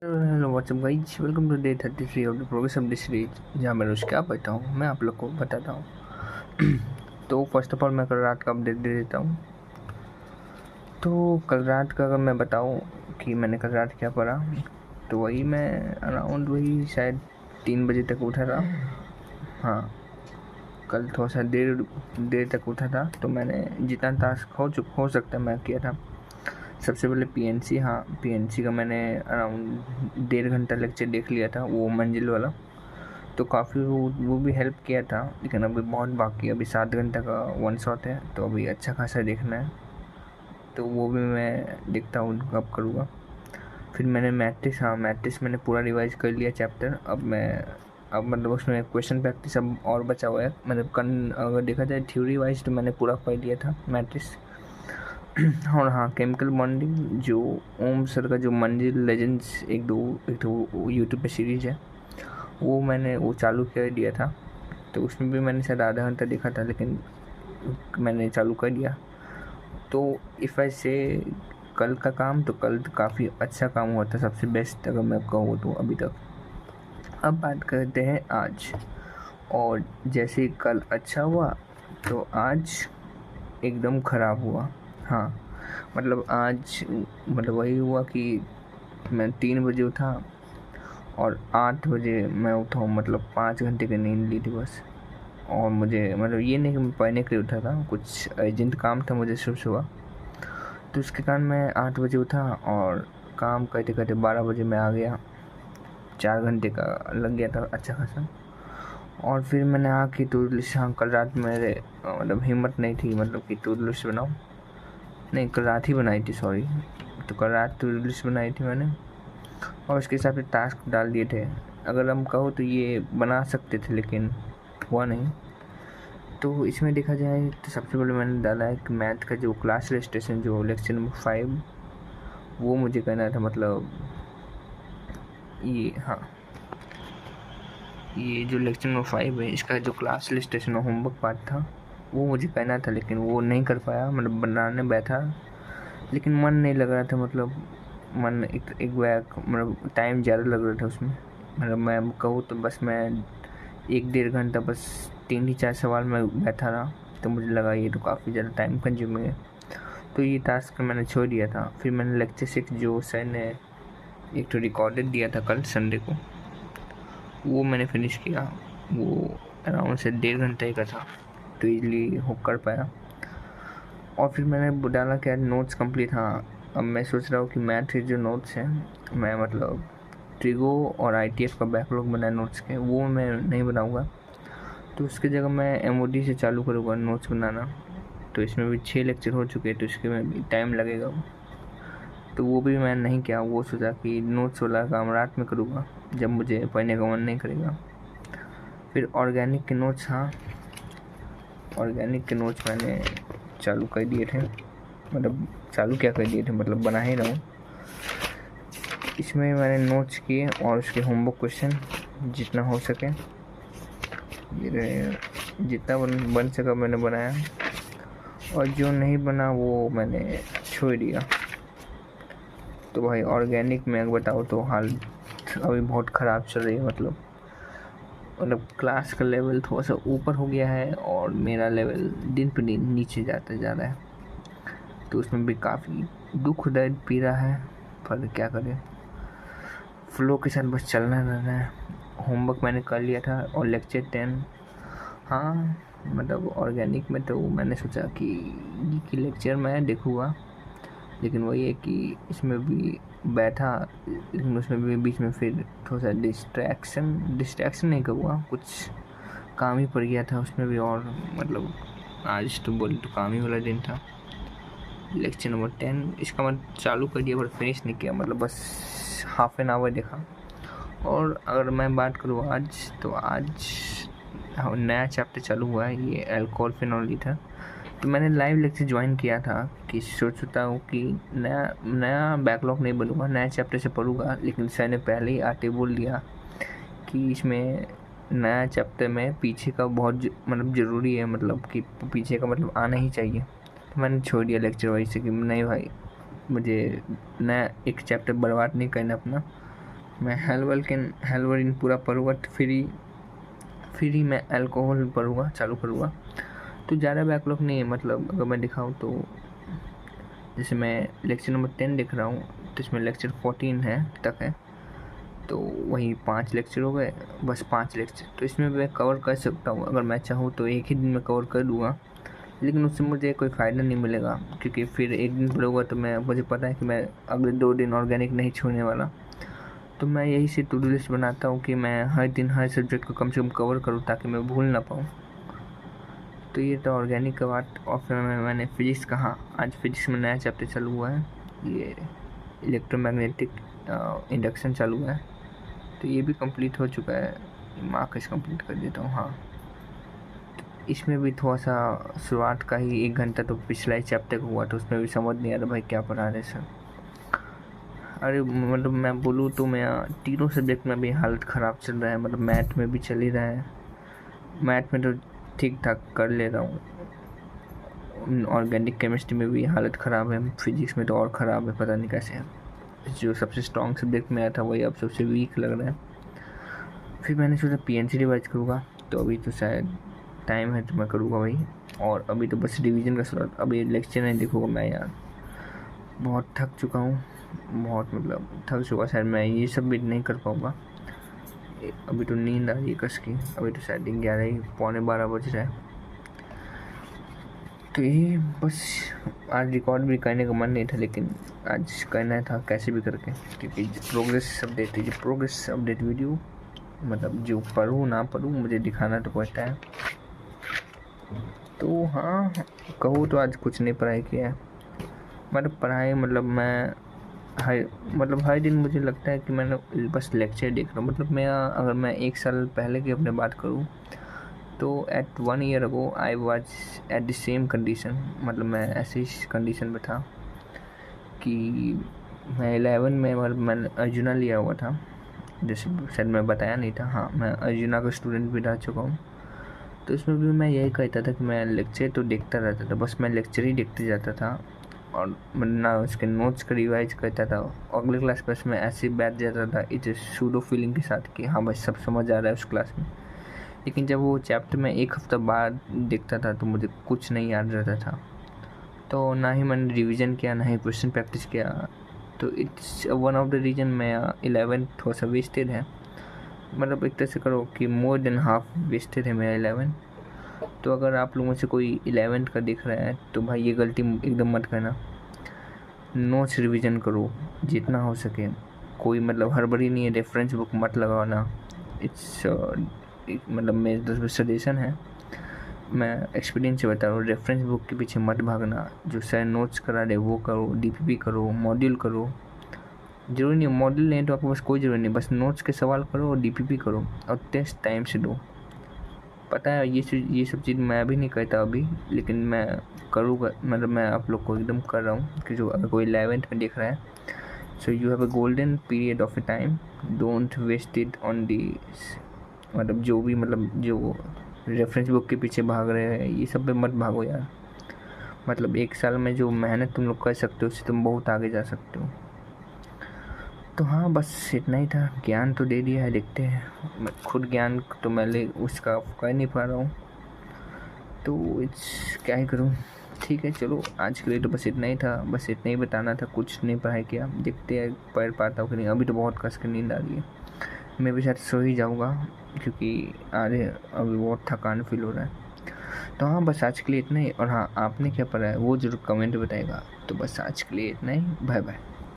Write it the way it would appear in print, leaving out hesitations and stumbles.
Hello what's up guys, welcome to day 33 of the progress of the series, जहाँ मैं रोज क्या पढ़ता हूँ मैं आप लोग को बताता हूँ। तो फर्स्ट ऑफ ऑल मैं कल रात का अपडेट दे देता हूँ। तो कल रात का अगर मैं बताऊँ कि मैंने कल रात क्या पढ़ा, तो वही मैं अराउंड वही शायद 3 बजे तक उठा था। हाँ, कल थोड़ा सा देर तक उठा था, तो मैंने जितना टास्क हो सकता है मैं किया था। सबसे पहले पीएनसी, हाँ पीएनसी का मैंने अराउंड 1.5 घंटा लेक्चर देख लिया था, वो मंजिल वाला। तो काफ़ी वो भी हेल्प किया था, लेकिन अभी बहुत बाकी है। अभी 7 घंटा का वन शॉट है, तो अभी अच्छा खासा देखना है, तो वो भी मैं देखता हूँ कब करूँगा। फिर मैंने मैट्रिक्स मैंने पूरा रिवाइज कर लिया चैप्टर। अब मतलब उसमें क्वेश्चन प्रैक्टिस अब और बचा हुआ है। मतलब अगर देखा जाए थ्योरी वाइज तो मैंने पूरा पढ़ लिया था मैट्रिक्स। और हाँ, केमिकल बॉन्डिंग जो ओम सर का जो मंजिल लेजेंड्स एक दो यूट्यूब पे सीरीज है, वो चालू कर दिया था। तो उसमें भी मैंने शायद आधा घंटा देखा था, लेकिन मैंने चालू कर दिया। तो इफ़ आई से कल का काम, तो कल काफ़ी अच्छा काम हुआ था, सबसे बेस्ट अगर मैं कहूँ तो अभी तक। अब बात करते हैं आज। और जैसे ही कल अच्छा हुआ, तो आज एकदम ख़राब हुआ। हाँ, मतलब आज मतलब वही हुआ कि मैं 3 बजे उठा और 8 बजे मैं उठा हूँ। मतलब 5 घंटे की नींद ली थी बस। और मुझे मतलब ये नहीं कि मैं पढ़ने के लिए उठा था, कुछ अर्जेंट काम था मुझे सुबह। तो उसके कारण मैं 8 बजे उठा और काम करते करते 12 बजे मैं आ गया। 4 घंटे का लग गया था अच्छा खासा। और फिर मैंने आके टू डू लिस्ट, हाँ कल रात मेरे मतलब हिम्मत नहीं थी मतलब कि टू डू लिस्ट बनाऊँ। नहीं, कल रात ही बनाई थी, सॉरी। तो कल रात टू डू लिस्ट बनाई थी मैंने, और उसके हिसाब से टास्क डाल दिए थे। अगर हम कहो तो ये बना सकते थे, लेकिन हुआ नहीं। तो इसमें देखा जाए तो सबसे पहले मैंने डाला है कि मैथ का जो क्लास रजिस्ट्रेशन जो लेक्चर नंबर 5, वो मुझे करना था। मतलब ये जो लेक्चर नंबर 5 है, इसका जो क्लास रजिस्ट्रेशन और होमवर्क पार्ट था, वो मुझे करना था, लेकिन वो नहीं कर पाया। मतलब बनाने बैठा, लेकिन मन नहीं लग रहा था। मतलब मन एक बैग मतलब टाइम ज़्यादा लग रहा था उसमें। मतलब मैं कहूँ तो बस मैं 1-1.5 घंटा बस 3 ही 4 सवाल में बैठा रहा। तो मुझे लगा ये तो काफ़ी ज़्यादा टाइम कंज्यूमिंग है, तो ये टास्क मैंने छोड़ दिया था। फिर मैंने लेक्चर 6 जो सर ने एक तो रिकॉर्डेड दिया था कल संडे को, वो मैंने फिनिश किया। वो अराउंड से 1.5 घंटे का था, तो ईज़िली हो कर पाया। और फिर मैंने डाला क्या, नोट्स कंप्लीट। हाँ, अब मैं सोच रहा हूँ कि मैथ के जो नोट्स हैं, मैं मतलब ट्रिगो और आईटीएफ का बैकलॉग बनाया नोट्स के, वो मैं नहीं बनाऊँगा। तो उसकी जगह मैं एमओडी से चालू करूँगा नोट्स बनाना। तो इसमें भी 6 लेक्चर हो चुके हैं, तो इसके में भी टाइम लगेगा। तो वो भी मैं नहीं किया, वो सोचा कि नोट्स वाला काम रात में करूँगा जब मुझे पढ़ने का मन नहीं करेगा। फिर ऑर्गेनिक के नोट्स, हाँ ऑर्गेनिक के नोट्स मैंने चालू कर दिए थे। मतलब चालू क्या कर दिए थे, मतलब बना ही रहा हूँ। इसमें मैंने नोट्स किए और उसके होमवर्क क्वेश्चन जितना हो सके, जितना बन सका मैंने बनाया, और जो नहीं बना वो मैंने छोड़ दिया। तो भाई ऑर्गेनिक में बताओ तो हाल अभी बहुत ख़राब चल रही है। मतलब क्लास का लेवल थोड़ा सा ऊपर हो गया है, और मेरा लेवल दिन पर दिन नीचे जाता जा रहा है। तो उसमें भी काफ़ी दुख दर्द पी रहा है, पर क्या करें, फ्लो के साथ बस चलना रहना है। होमवर्क मैंने कर लिया था, और लेक्चर 10, हाँ मतलब ऑर्गेनिक में तो मैंने सोचा कि लेक्चर मैं देखूँगा, लेकिन वही है कि इसमें भी बैठा, लेकिन उसमें भी बीच में फिर थोड़ा सा डिस्ट्रैक्शन नहीं कहूँगा, कुछ काम ही पड़ गया था उसमें भी। और मतलब आज तो बोले तो काम ही वाला दिन था। लेक्चर नंबर 10 इसका मैं चालू कर दिया पर फिनिश नहीं किया, मतलब बस हाफ एन आवर देखा। और अगर मैं बात करूँ आज, तो आज नया चैप्टर चालू हुआ है, ये अल्कोहल फिनोल था। तो मैंने लाइव लेक्चर ज्वाइन किया था कि सोचता हूँ कि नया बैकलॉग नहीं बनूँगा, नया चैप्टर से पढ़ूँगा। लेकिन सर ने पहले ही आते बोल दिया कि इसमें नया चैप्टर में पीछे का बहुत मतलब ज़रूरी है, मतलब कि पीछे का मतलब आना ही चाहिए। तो मैंने छोड़ दिया लेक्चर वही से कि नहीं भाई, मुझे नया एक चैप्टर बर्बाद नहीं करना अपना, मैं हेलवरिन पूरा पढ़ूँगा, फिर ही मैं अल्कोहल पढ़ूँगा, चालू करूँगा। तो ज़्यादा बैकलॉग नहीं है, मतलब अगर मैं दिखाऊँ तो जैसे मैं लेक्चर नंबर 10 लिख रहा हूँ, तो इसमें लेक्चर 14 तक है, तो वही 5 लेक्चर हो गए, बस 5 लेक्चर। तो इसमें मैं कवर कर सकता हूँ, अगर मैं चाहूँ तो एक ही दिन में कवर कर दूँगा, लेकिन उससे मुझे कोई फ़ायदा नहीं मिलेगा, क्योंकि फिर एक दिन पढ़ूँगा तो मुझे पता है कि मैं अगले 2 दिन ऑर्गेनिक नहीं छूने वाला। तो मैं यही से टू डू लिस्ट बनाता हूँ कि मैं हर दिन हर सब्जेक्ट को कम से कम कवर करूँ, ताकि मैं भूल ना पाऊँ। तो ये तो ऑर्गेनिक का बात। और फिर मैंने फिजिक्स कहा, आज फिजिक्स में नया चैप्टर चालू हुआ है, ये इलेक्ट्रोमैग्नेटिक इंडक्शन चालू हुआ है, तो ये भी कंप्लीट हो चुका है। मार्क्स कंप्लीट कर देता हूँ। हाँ, तो इसमें भी थोड़ा सा शुरुआत का ही 1 घंटा तो पिछला ही चैप्टर का हुआ, तो उसमें भी समझ नहीं आ रहा भाई क्या पढ़ा रहे सर। अरे मतलब मैं बोलूँ तो मैं तीनों सब्जेक्ट में भी हालत ख़राब चल रहा है, मतलब मैथ में भी चल ही रहा है, मैथ में तो ठीक ठाक कर ले रहा हूँ, ऑर्गेनिक केमिस्ट्री में भी हालत ख़राब है, फिजिक्स में तो और ख़राब है, पता नहीं कैसे है। जो सबसे स्ट्रॉन्ग सब्जेक्ट में आया था वही अब सबसे वीक लग रहा है। फिर मैंने सोचा PNC रिवाइज करूँगा, तो अभी तो शायद टाइम है तो मैं करूँगा वही। और अभी तो बस रिवीजन का शुरुआत, अभी लेक्चर नहीं देखूँगा मैं यार, बहुत थक चुका हूँ, बहुत मतलब थक चुका, शायद मैं ये सब भी नहीं कर पाऊँगा। अभी तो नींद आ रही है कस की, अभी तो शायद 11 पौने 12 बज रहा है। तो यही बस, आज रिकॉर्ड भी करने का मन नहीं था, लेकिन आज करना था कैसे भी करके, क्योंकि प्रोग्रेस अपडेट वीडियो, मतलब जो पढूँ ना पढूँ मुझे दिखाना तो पड़ता है। तो हाँ, कहूँ तो आज कुछ नहीं पढ़ाई किया है, मतलब पढ़ाई मतलब मैं हर दिन मुझे लगता है कि मैंने बस लेक्चर देख रहा हूँ। मतलब अगर मैं 1 साल पहले की अपने बात करूँ, तो at 1 year ago I was at the same condition, मतलब मैं ऐसी कंडीशन में था कि मैं 11 में मतलब मैंने अर्जुना लिया हुआ था, जैसे शायद मैं बताया नहीं था। हाँ, मैं अर्जुना का स्टूडेंट भी रह चुका हूँ। तो इसमें भी मैं यही कहता था कि मैं लेक्चर तो देखता रहता था, बस मैं लेक्चर ही देखते जाता था, और ना उसके नोट्स का रिवाइज करता था। अगले क्लास बस मैं ऐसे ही बैठ जाता था इस सूडो फीलिंग के साथ कि हाँ भाई सब समझ आ रहा है उस क्लास में। लेकिन जब वो चैप्टर में 1 हफ्ता बाद देखता था तो मुझे कुछ नहीं याद रहता था, तो ना ही मैंने रिवीजन किया, ना ही क्वेश्चन प्रैक्टिस किया। तो it's one of the reason मैं 11 थोड़ा सा वेस्टेड है, मतलब एक तरह से करो कि मोर देन हाफ वेस्टेड है मेरा 11। तो अगर आप लोगों से कोई 11 का दिख रहा है तो भाई ये गलती एकदम मत करना, नोट्स रिवीजन करो जितना हो सके, कोई मतलब हड़बड़ी नहीं है, रेफरेंस बुक मत लगाना। इट्स मतलब मेरी तरफ से सजेशन है, मैं एक्सपीरियंस से बता रहा हूँ, रेफरेंस बुक के पीछे मत भागना। जो सर नोट्स करा रहे वो करो, DPP करो, मॉड्यूल करो, जरूरी नहीं मॉड्यूल नहीं तो आपके पास कोई ज़रूरी नहीं, बस नोट्स के सवाल करो और DPP करो और टेस्ट टाइम से दो। पता है ये सब चीज़ मैं भी नहीं करता अभी, लेकिन मैं करूँगा, मतलब मैं आप लोग को एकदम कर रहा हूँ कि जो अगर कोई 11th में देख रहा है, so you have a golden period of a time, don't waste it on the, मतलब जो भी मतलब जो रेफरेंस बुक के पीछे भाग रहे हैं ये सब पे मत भागो यार। मतलब 1 साल में जो मेहनत तुम लोग कर सकते हो उससे तुम बहुत आगे जा सकते हो। तो हाँ, बस इतना ही था, ज्ञान तो दे दिया है, देखते हैं। मैं खुद ज्ञान तो मैं उसका कर नहीं पा रहा हूँ, तो क्या ही करूँ। ठीक है, चलो आज के लिए तो बस इतना ही था, बस इतना ही बताना था, कुछ नहीं पढ़ाई किया, देखते हैं पढ़ पाता हूँ कि नहीं। अभी तो बहुत कस के नींद आ रही है, मैं भी शायद सो ही जाऊँगा, क्योंकि अभी बहुत थकान फील हो रहा है। तो हाँ, बस आज के लिए इतना ही। और हाँ, आपने क्या पढ़ा है वो ज़रूर कमेंट बताएगा। तो बस आज के लिए इतना ही, बाय बाय।